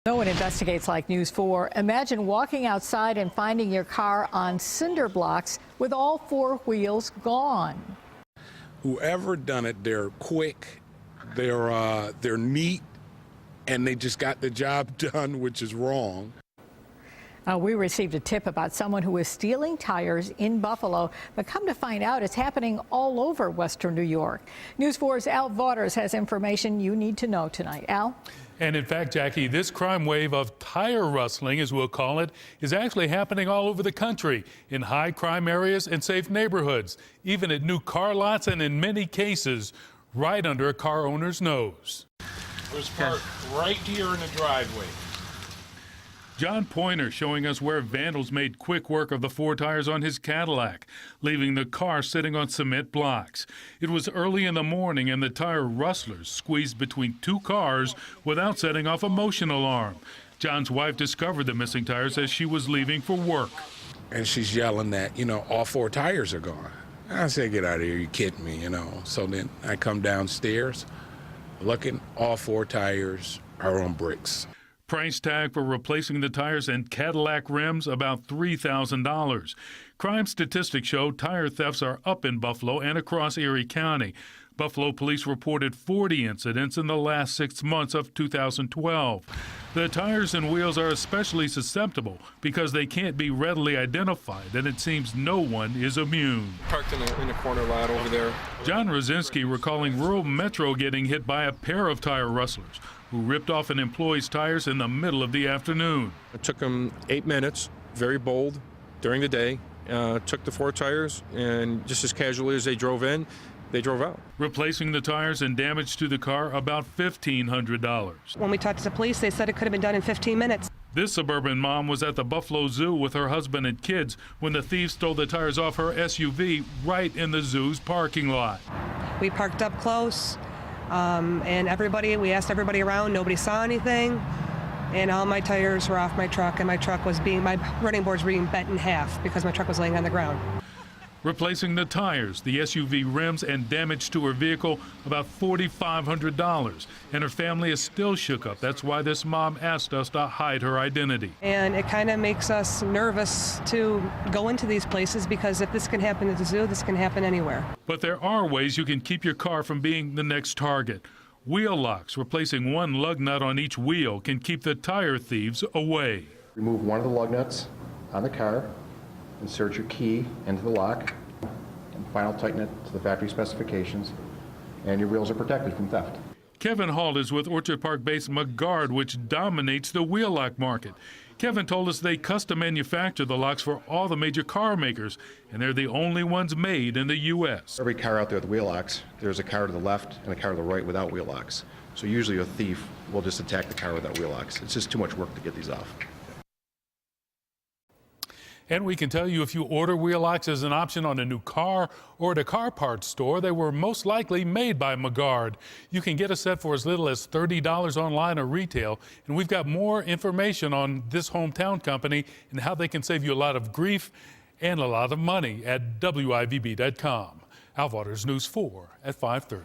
No one investigates like News 4. Imagine walking outside and finding your car on cinder blocks with all four wheels gone. Whoever done it, they're quick, they're neat, and they just got the job done, which is wrong. We received a tip about someone who was stealing tires in Buffalo, but come to find out it's happening all over Western New York. News 4's Al Vaughters has information you need to know tonight. Al? And in fact, Jackie, this crime wave of tire rustling, as we'll call it, is actually happening all over the country, in high crime areas and safe neighborhoods, even at new car lots and in many cases, right under a car owner's nose. It was parked right here in the driveway. John Pointer showing us where vandals made quick work of the four tires on his Cadillac, leaving the car sitting on cement blocks. It was early in the morning and the tire rustlers squeezed between two cars without setting off a motion alarm. John's wife discovered the missing tires as she was leaving for work. And she's yelling that, all four tires are gone. I said, get out of here, you kidding me, So then I come downstairs, looking, all four tires are on bricks. Price tag for replacing the tires and Cadillac rims, about $3,000. Crime statistics show tire thefts are up in Buffalo and across Erie County. Buffalo police reported 40 incidents in the last 6 months of 2012. The tires and wheels are especially susceptible because they can't be readily identified, and it seems no one is immune. Parked in the corner lot over there. John Rosinski recalling rural Metro getting hit by a pair of tire rustlers who ripped off an employee's tires in the middle of the afternoon. It took them 8 minutes, very bold, during the day. Took the four tires, and just as casually as they drove in, they drove out. Replacing the tires and damage to the car, about $1,500. When we talked to the police, they said it could have been done in 15 minutes. This suburban mom was at the Buffalo Zoo with her husband and kids when the thieves stole the tires off her SUV right in the zoo's parking lot. We parked up close, and we asked everybody around, nobody saw anything, and all my tires were off my truck, and my running boards were being bent in half because my truck was laying on the ground. Replacing the tires, the SUV rims, and damage to her vehicle, about $4,500. And her family is still shook up. That's why this mom asked us to hide her identity. And it kind of makes us nervous to go into these places because if this can happen at the zoo, this can happen anywhere. But there are ways you can keep your car from being the next target. Wheel locks, replacing one lug nut on each wheel, can keep the tire thieves away. Remove one of the lug nuts on the car. Insert your key into the lock and final tighten it to the factory specifications, and your wheels are protected from theft. Kevin Hall is with Orchard Park-based McGuard, which dominates the wheel lock market. Kevin told us they custom manufacture the locks for all the major car makers, and they're the only ones made in the U.S. Every car out there with wheel locks, there's a car to the left and a car to the right without wheel locks. So usually a thief will just attack the car without wheel locks. It's just too much work to get these off. And we can tell you if you order wheel locks as an option on a new car or at a car parts store, they were most likely made by McGuard. You can get a set for as little as $30 online or retail. And we've got more information on this hometown company and how they can save you a lot of grief and a lot of money at WIVB.com. Al Vaughters, News 4 at 5:30.